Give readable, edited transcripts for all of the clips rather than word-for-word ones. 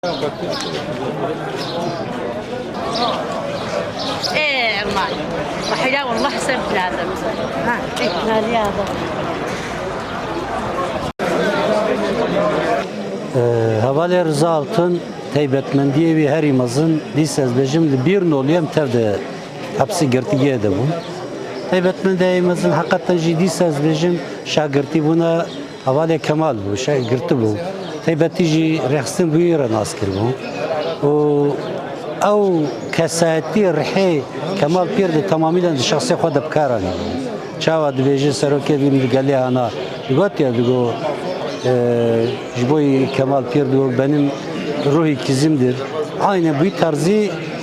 ايه الماء وحلا والله حسن بلادم ها هذه هذا Havale Rıza Altın Teybetmendiye ve her imazın lisezbejim bir noluyum tevde hapsi girtiye de bu. Teybetmendiye imazın hakikaten ciddi sezbejim şagirti buna Havale Kemal bu şagirti bu. Teybetici rehsin bu yere naskir bu. O او کساتی رحی کمال پیر ده تمامیلا شخصی خود بکارانی چاوا دویجی سروکی بیم دگلی آنا دگوت یا دگو جبوی کمال پیر دو benim ruhi kizimdir. Aynı bu tarzı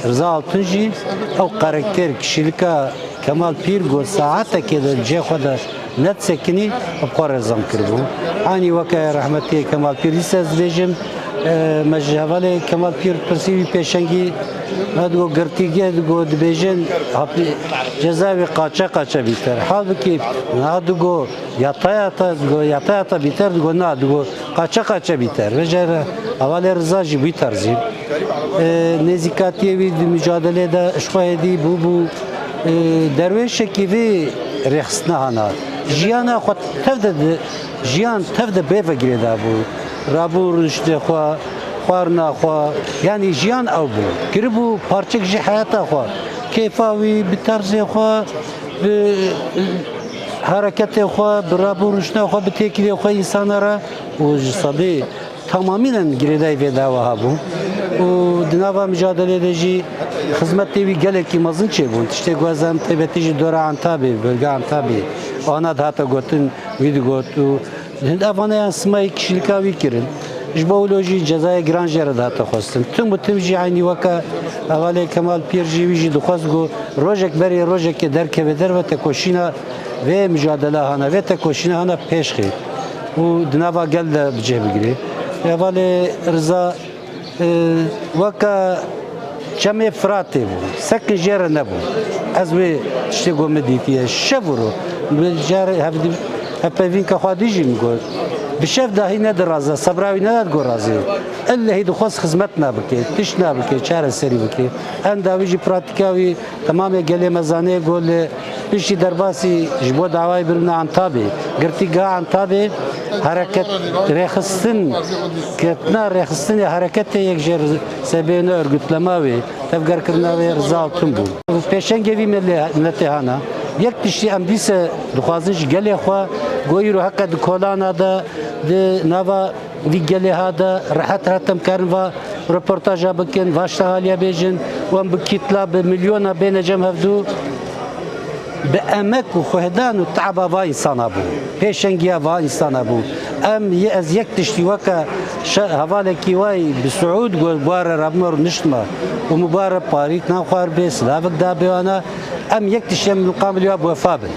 Rıza Altunci o karakter kişilika Kemal Pir go saate keder cehada net sekini abqar zam kirbu. Aynı vakaya rahmeti Kemal Pir ise zvejim مجهوله کمال پیر پرسیوی پیشنگی مدو گرتیگه دو دبیجن جزاوی قاچه بیتر حال بکی نادو یاتایتا بیتر دو نادو قاچه بیتر و جره اول رزاجی بیتر زیم نزیکاتیه وی mücadele de اشخاهدی بو درویش کی وی رخصنا هانا جیانا خود تفده بیو گریده بو رابور işte خارنا خوا yani jiyan av bu kiri bu parçak ji hayata خوا keyfavi bir tarzı خوا bir harekete خوا bir rabur işte خوا bir tekili خوا insanlara o sabi tamamen girday ve dava bu o dinava mücadele edici hizmet evi geleki mazın çe bu işte gazam tebetici dora antabi bölge antabi ona da gotun video Avana yansımayı kişilikavi kirin. Jboloji cezaya granjere da takhostin. Tüm bu timji aynı vaka avale Kemal Pirji viji dukhazgo rojek beri rojek derke der ve tekoşina ve mücadele hana ve tekoşina hana peşki. Bu dinava gel de bicebigri. Avale Rıza vaka çame frate bu. Sakın jere ne bu. Az ve işte gomeditiye şevuru. Jere havdi هپوین که خودیجی میگوید بشف داهی ندرازه صبراوی ندرگو رازی الا هی دخواست خدمت نبکه تش نبکه چاره سری بکه ان داویجی پراتیکاوی تمام گلی مزانه گل پیشی درباسی جبو دعوای برنا انتابی گرتیگا انتابی حرکت رخصتن کتنا رخصتن حرکت یک جر سبیل örgütlemevi tevgar kırnavi Rıza Altın bu peşengevi milletihana یک تشتی ام دیسه دخوازنش گلی خوا گویی رو حق دکولانه ده نوا وی گلی ها ده راحت کردن و رپورتاجا بکن و اشتغالیا بیجن و ام بکیتلا به میلیونا بین جمع هفدو به امک و خهدان و تعب و انسان بو پیشنگیا و انسان بو ام از یک تشتی وکا حواله کی وای به سعود گل بار ربمر نشتما و مبارک پاریک نخوار به سلافک دا بیانا ام یک تشم مقابل یا بوفابن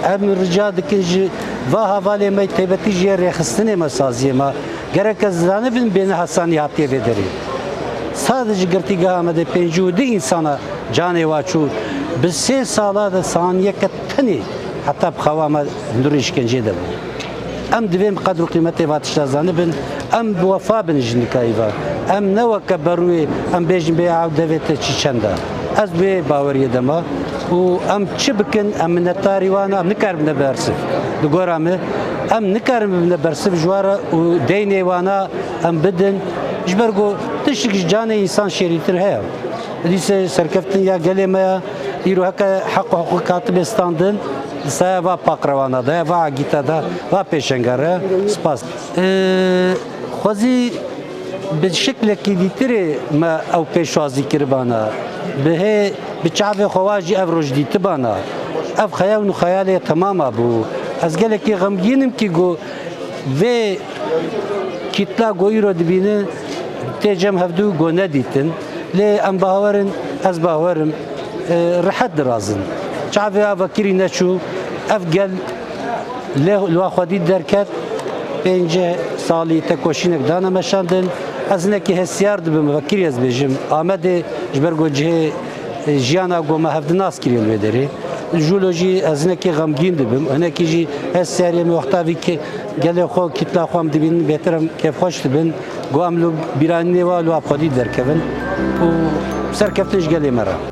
ام رجال دکج و حواله می تبتی جه رخصتنه مسازیه ما gerek zane bin hasaniyatiye vederi sadece gertiga amede penjudi insana canı vaçu biz se salada saniye katani hatta bxavama nur işkence de bu am divim kadru kıymeti vatışla zane bin am buwafa bin jnikayva am ne vakabaru am bejin be avdevete çiçenda az be bavariye dema و ام چی بکن ام نتاریوان ام نکارم نبرسف دگورامه ام نکارم نبرسف جواره و دینیوانا ام بدن جبرگو تشک جان انسان شریتر هیا دیسه سرکفتن یا گلیمه ایرو هک حق حقوقات بستاندن سایه و پاکروانا ده و عگیتا ده و پیشنگاره سپاس خوزی به شکل کی دیتره ما او پیشوازی کربانا به بچعب خواجی افروج دیت بانا اف خیال و خیال تمام ابو از گله کی غمگینم کی گو و کیتلا گوی رو دبینه تجم هفدو گو ندیتن لی ام باورن از باورم راحت درازن چعب افکری نشو اف گل لو خودی درکت پنجه سالی تکوشینک دانه مشاندن از نکی هسیار دبم وکری از بجم آمده جبرگو جه جیانا گوما هفت ناس کریل بدری جولوژی از نکی غمگین دبم هنکی جی هسیاری می وقتا وی که گله خو کتلا خوام دبین بهترم کیف خوش دبن گو ام لو بیرانی و لو ابخادی درکبن و سرکفتش گلی مرا